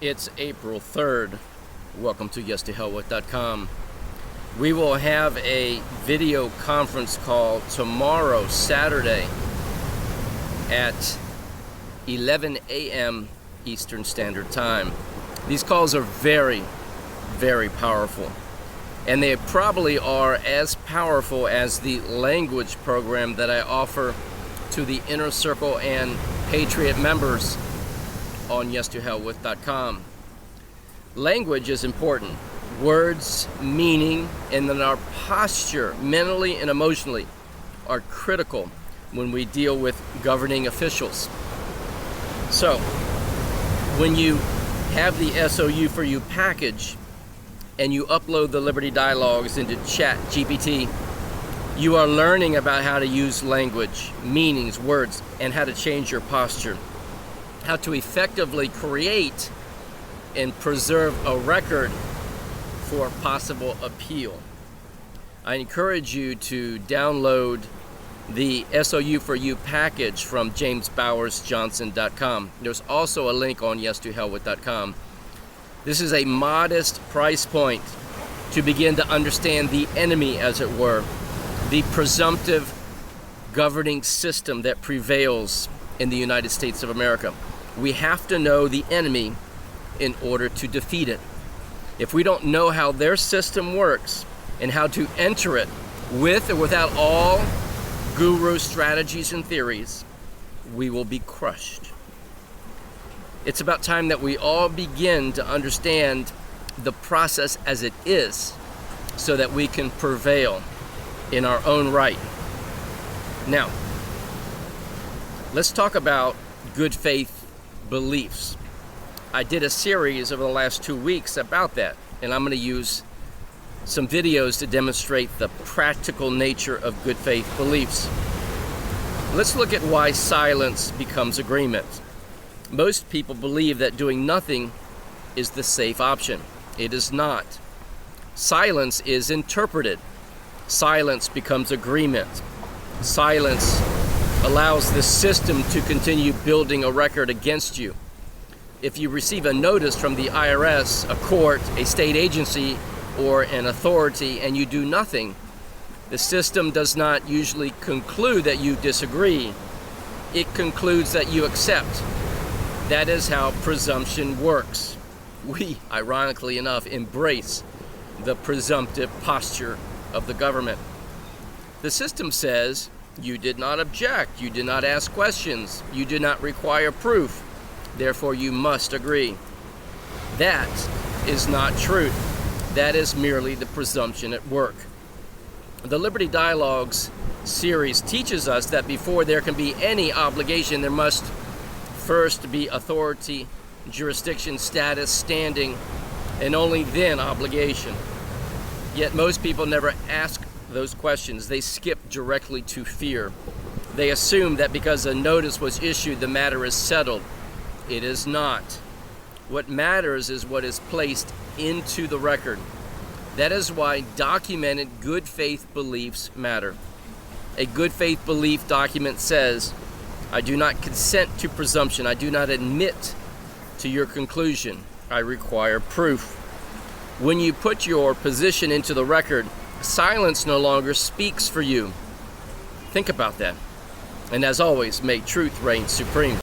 It's April 3rd. Welcome to YesToHellWith.com. We will have a video conference call tomorrow, Saturday, at 11 a.m. Eastern Standard Time. These calls are very, very powerful. And they probably are as powerful as the language program that I offer to the Inner Circle and Patriot members on YesToHellWith.com. Language is important. Words, meaning, and then our posture, mentally and emotionally, are critical when we deal with governing officials. So, when you have the SOU for You package and you upload the Liberty Dialogues into ChatGPT, you are learning about how to use language, meanings, words, and how to change your posture, how to effectively create and preserve a record for possible appeal. I encourage you to download the SOU for You package from jamesbowersjohnson.com. There's also a link on YesToHellWith.com. This is a modest price point to begin to understand the enemy, as it were, the presumptive governing system that prevails in the United States of America. We have to know the enemy in order to defeat it. If we don't know how their system works and how to enter it with or without all guru strategies and theories, we will be crushed. It's about time that we all begin to understand the process as it is so that we can prevail in our own right. Now, let's talk about good faith beliefs. I did a series over the last 2 weeks about that, and I'm going to use some videos to demonstrate the practical nature of good faith beliefs. Let's look at why silence becomes agreement. Most people believe that doing nothing is the safe option. It is not. Silence is interpreted. Silence becomes agreement. Silence allows the system to continue building a record against you. If you receive a notice from the IRS, a court, a state agency, or an authority, and you do nothing, the system does not usually conclude that you disagree. It concludes that you accept. That is how presumption works. We, ironically enough, embrace the presumptive posture of the government. The system says, you did not object, you did not ask questions, you did not require proof, therefore you must agree. That is not truth. That is merely the presumption at work. The Liberty Dialogues series teaches us that before there can be any obligation, there must first be authority, jurisdiction, status, standing, and only then obligation. Yet most people never ask those questions. They skip directly to fear. They assume that because a notice was issued, the matter is settled. It is not. What matters is what is placed into the record. That is why documented good faith beliefs matter. A good faith belief document says, I do not consent to presumption. I do not admit to your conclusion. I require proof. When you put your position into the record, silence no longer speaks for you. Think about that. And as always, may truth reign supreme.